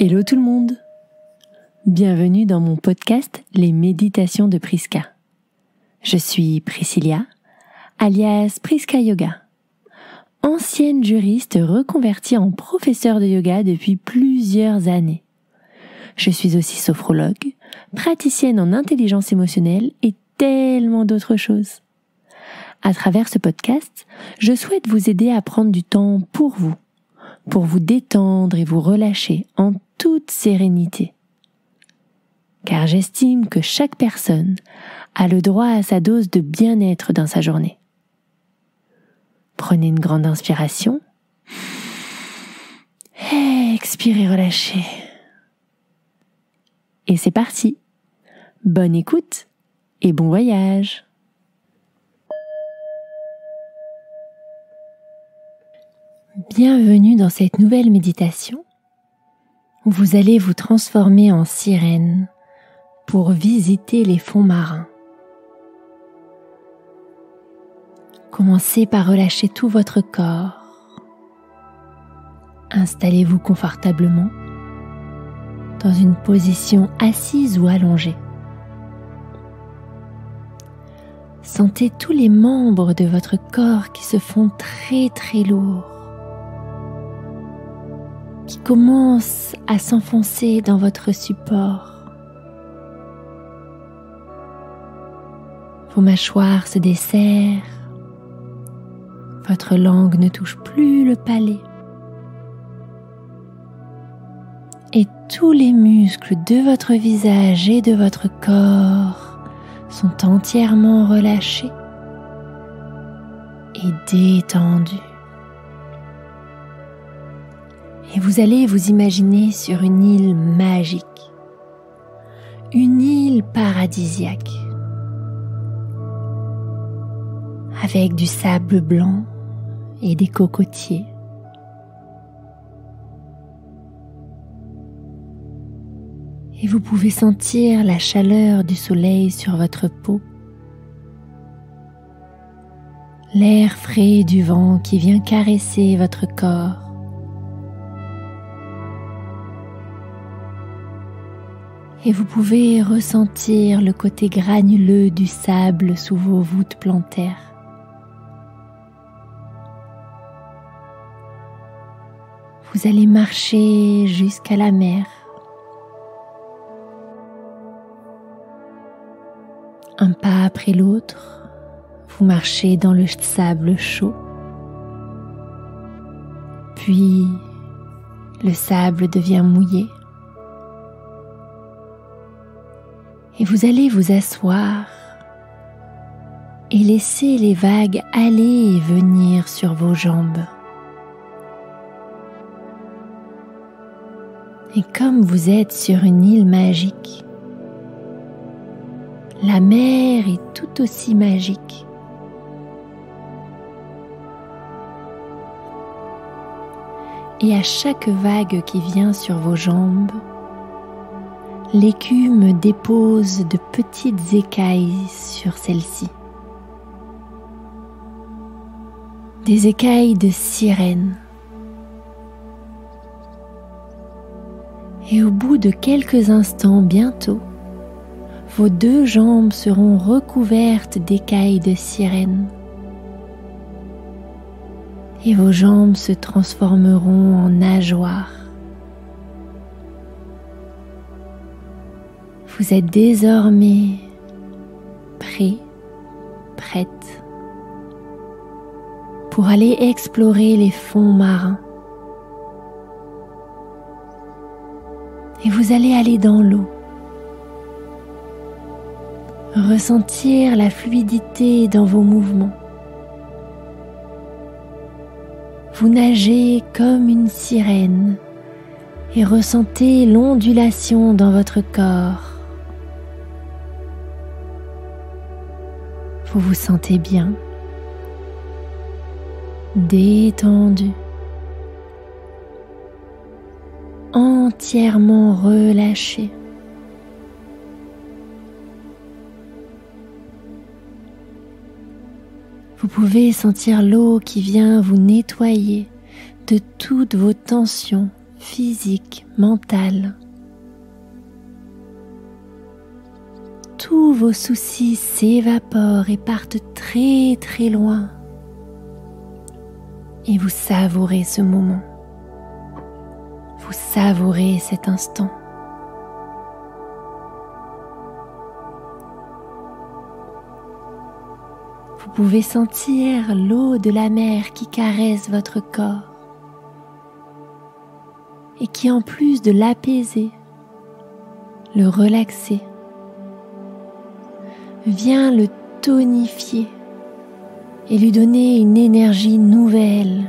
Hello tout le monde! Bienvenue dans mon podcast Les Méditations de Priska. Je suis Priscilla, alias Priska Yoga, ancienne juriste reconvertie en professeure de yoga depuis plusieurs années. Je suis aussi sophrologue, praticienne en intelligence émotionnelle et tellement d'autres choses. À travers ce podcast, je souhaite vous aider à prendre du temps pour vous détendre et vous relâcher en toute sérénité. Car j'estime que chaque personne a le droit à sa dose de bien-être dans sa journée. Prenez une grande inspiration. Expirez, relâchez. Et c'est parti. Bonne écoute et bon voyage. Bienvenue dans cette nouvelle méditation où vous allez vous transformer en sirène pour visiter les fonds marins. Commencez par relâcher tout votre corps. Installez-vous confortablement dans une position assise ou allongée. Sentez tous les membres de votre corps qui se font très lourds, qui commencent à s'enfoncer dans votre support. Vos mâchoires se desserrent, votre langue ne touche plus le palais. Et tous les muscles de votre visage et de votre corps sont entièrement relâchés et détendus. Et vous allez vous imaginer sur une île magique, une île paradisiaque, avec du sable blanc et des cocotiers. Et vous pouvez sentir la chaleur du soleil sur votre peau, l'air frais du vent qui vient caresser votre corps. Et vous pouvez ressentir le côté granuleux du sable sous vos voûtes plantaires. Vous allez marcher jusqu'à la mer. Un pas après l'autre, vous marchez dans le sable chaud. Puis, le sable devient mouillé. Et vous allez vous asseoir et laisser les vagues aller et venir sur vos jambes. Et comme vous êtes sur une île magique, la mer est tout aussi magique. Et à chaque vague qui vient sur vos jambes, l'écume dépose de petites écailles sur celles-ci. Des écailles de sirène. Et au bout de quelques instants, bientôt, vos deux jambes seront recouvertes d'écailles de sirène. Et vos jambes se transformeront en nageoires. Vous êtes désormais prête pour aller explorer les fonds marins. Et vous allez aller dans l'eau, ressentir la fluidité dans vos mouvements. Vous nagez comme une sirène et ressentez l'ondulation dans votre corps. Vous vous sentez bien, détendu, entièrement relâché. Vous pouvez sentir l'eau qui vient vous nettoyer de toutes vos tensions physique, mentale. Tous vos soucis s'évaporent et partent très très loin. Et vous savourez ce moment. Vous savourez cet instant. Vous pouvez sentir l'eau de la mer qui caresse votre corps et qui, en plus de l'apaiser, le relaxer, vient le tonifier et lui donner une énergie nouvelle.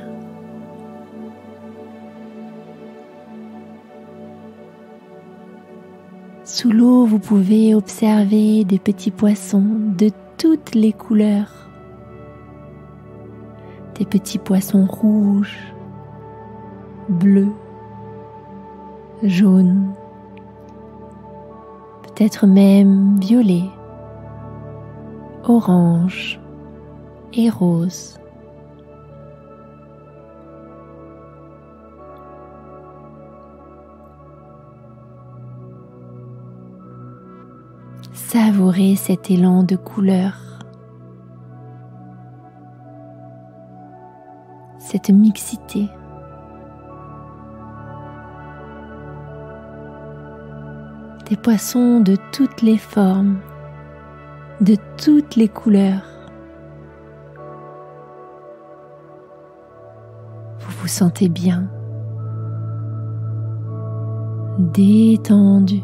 Sous l'eau, vous pouvez observer des petits poissons de toutes les couleurs. Des petits poissons rouges, bleus, jaunes, peut-être même violets, oranges et roses. Savourez cet élan de couleurs. Cette mixité. Des poissons de toutes les formes, de toutes les couleurs. Vous vous sentez bien, détendu,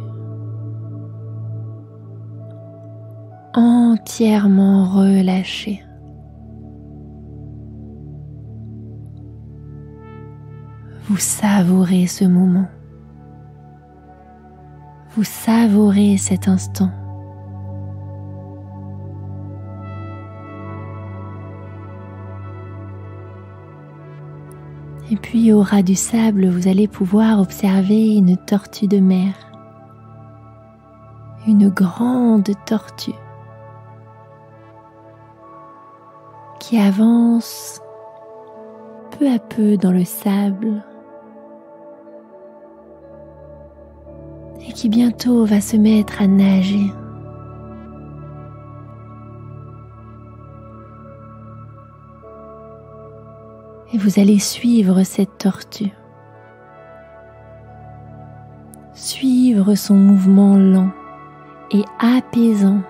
entièrement relâché. Vous savourez ce moment. Vous savourez cet instant. Et puis au ras du sable, vous allez pouvoir observer une tortue de mer. Une grande tortue qui avance peu à peu dans le sable et qui bientôt va se mettre à nager. Et vous allez suivre cette tortue, suivre son mouvement lent et apaisant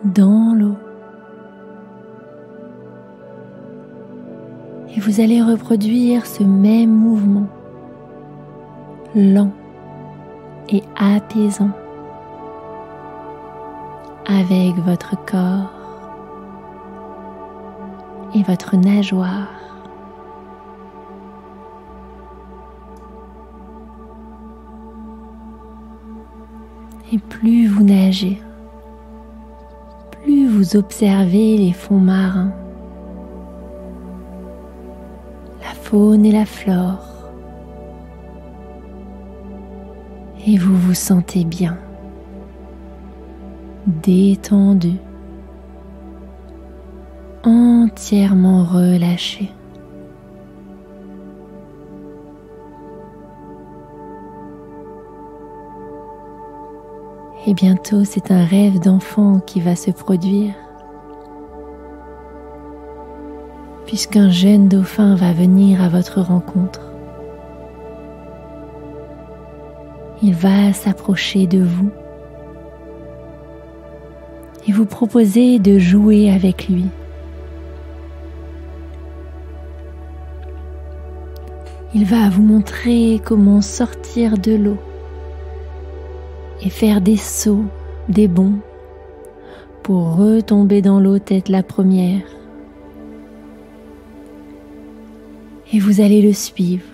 dans l'eau. Et vous allez reproduire ce même mouvement lent et apaisant avec votre corps et votre nageoire. Et plus vous nagez, plus vous observez les fonds marins, la faune et la flore, et vous vous sentez bien, détendu, entièrement relâché. Et bientôt, c'est un rêve d'enfant qui va se produire, puisqu'un jeune dauphin va venir à votre rencontre. Il va s'approcher de vous et vous proposer de jouer avec lui. Il va vous montrer comment sortir de l'eau et faire des sauts, des bonds, pour retomber dans l'eau tête la première. Et vous allez le suivre.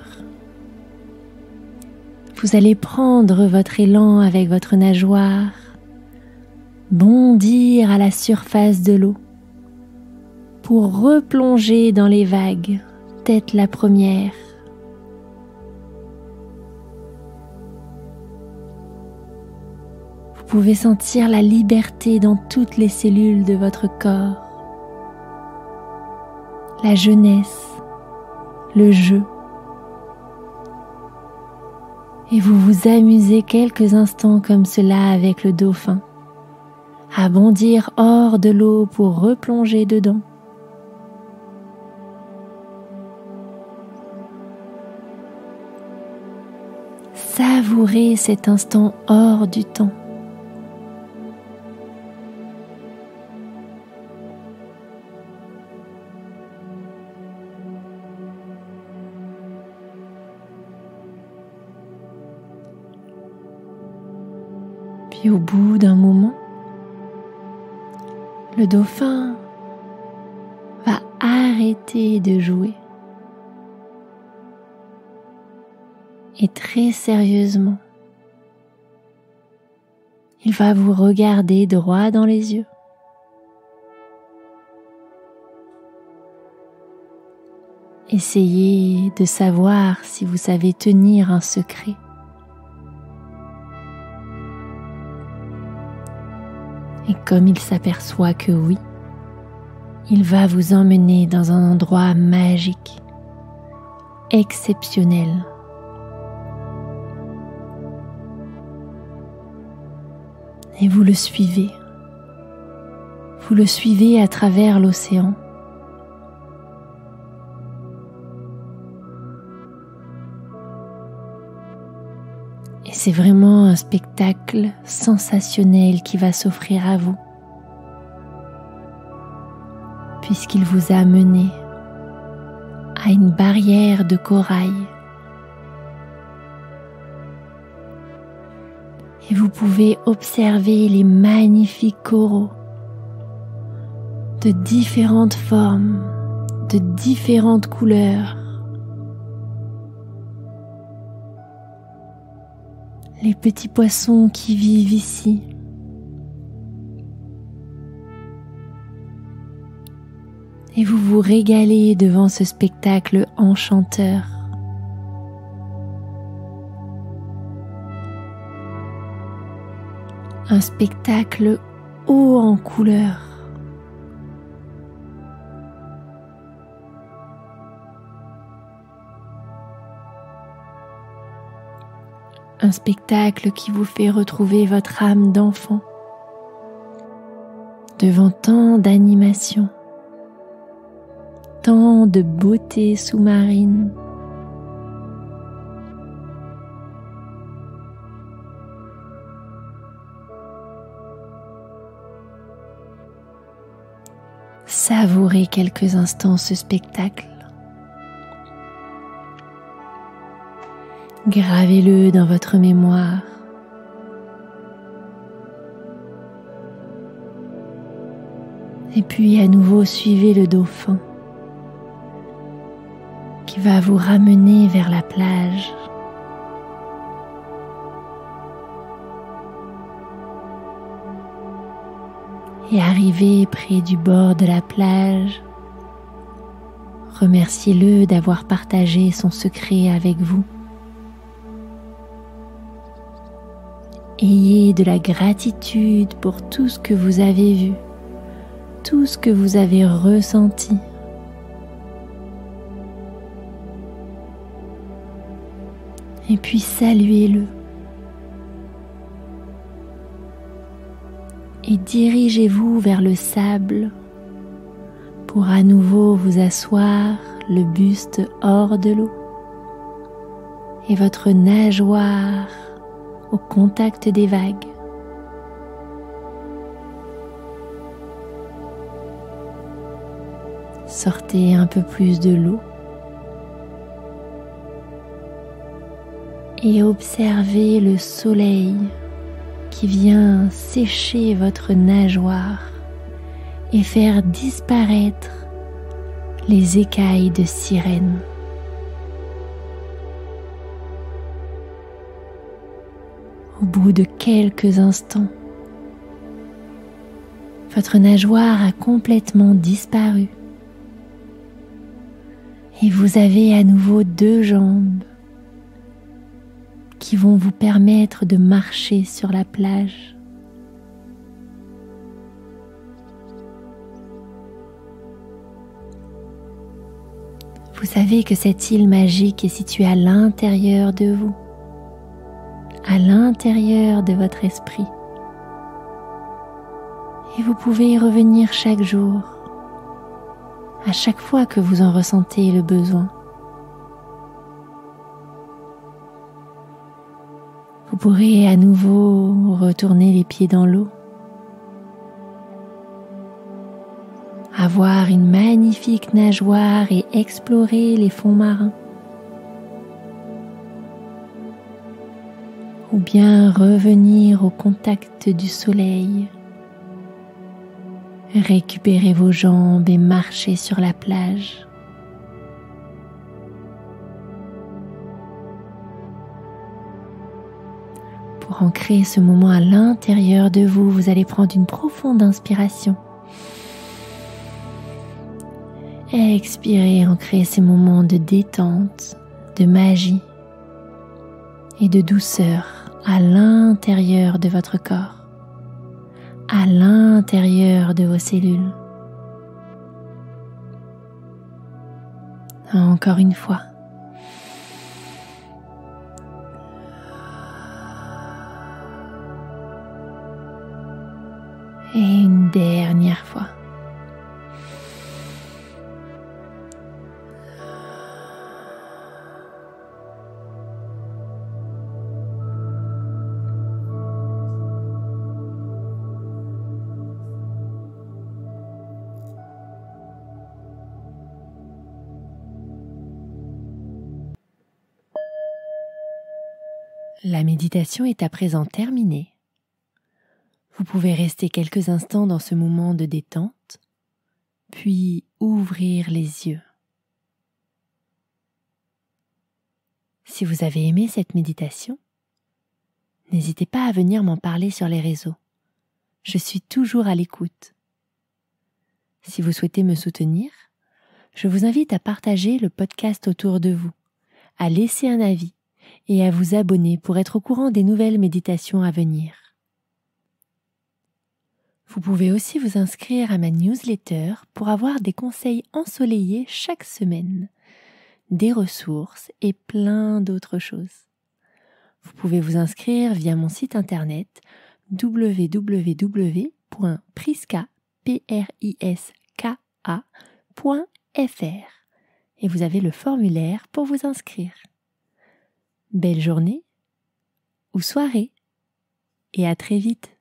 Vous allez prendre votre élan avec votre nageoire, bondir à la surface de l'eau, pour replonger dans les vagues, tête la première. Vous pouvez sentir la liberté dans toutes les cellules de votre corps, la jeunesse, le jeu, Et vous vous amusez quelques instants comme cela avec le dauphin, à bondir hors de l'eau pour replonger dedans. Savourez cet instant hors du temps. Puis au bout d'un moment, le dauphin va arrêter de jouer et très sérieusement, il va vous regarder droit dans les yeux. Essayez de savoir si vous savez tenir un secret. Et comme il s'aperçoit que oui, il va vous emmener dans un endroit magique, exceptionnel. Et vous le suivez. Vous le suivez à travers l'océan. Et c'est vraiment un spectacle sensationnel qui va s'offrir à vous, puisqu'il vous a mené à une barrière de corail. Et vous pouvez observer les magnifiques coraux de différentes formes, de différentes couleurs. Les petits poissons qui vivent ici. Et vous vous régalez devant ce spectacle enchanteur. Un spectacle haut en couleurs. Un spectacle qui vous fait retrouver votre âme d'enfant devant tant d'animation, tant de beauté sous-marine. Savourez quelques instants ce spectacle. Gravez-le dans votre mémoire. Et puis à nouveau suivez le dauphin qui va vous ramener vers la plage. Et arrivé près du bord de la plage, remerciez-le d'avoir partagé son secret avec vous. Ayez de la gratitude pour tout ce que vous avez vu, tout ce que vous avez ressenti. Et puis saluez-le. Et dirigez-vous vers le sable pour à nouveau vous asseoir, le buste hors de l'eau et votre nageoire au contact des vagues. Sortez un peu plus de l'eau et observez le soleil qui vient sécher votre nageoire et faire disparaître les écailles de sirène. Au bout de quelques instants, votre nageoire a complètement disparu et vous avez à nouveau 2 jambes qui vont vous permettre de marcher sur la plage. Vous savez que cette île magique est située à l'intérieur de vous. à l'intérieur de votre esprit. Et vous pouvez y revenir chaque jour, à chaque fois que vous en ressentez le besoin. Vous pourrez à nouveau retourner les pieds dans l'eau, avoir une magnifique nageoire et explorer les fonds marins. Ou bien revenir au contact du soleil, récupérer vos jambes et marcher sur la plage. Pour ancrer ce moment à l'intérieur de vous, vous allez prendre une profonde inspiration. Expirez, ancrez ces moments de détente, de magie et de douceur à l'intérieur de votre corps, à l'intérieur de vos cellules. Encore une fois. Et une dernière fois. La méditation est à présent terminée. Vous pouvez rester quelques instants dans ce moment de détente, puis ouvrir les yeux. Si vous avez aimé cette méditation, n'hésitez pas à venir m'en parler sur les réseaux. Je suis toujours à l'écoute. Si vous souhaitez me soutenir, je vous invite à partager le podcast autour de vous, à laisser un avis et à vous abonner pour être au courant des nouvelles méditations à venir. Vous pouvez aussi vous inscrire à ma newsletter pour avoir des conseils ensoleillés chaque semaine, des ressources et plein d'autres choses. Vous pouvez vous inscrire via mon site internet www.priska.fr et vous avez le formulaire pour vous inscrire. Belle journée ou soirée et à très vite.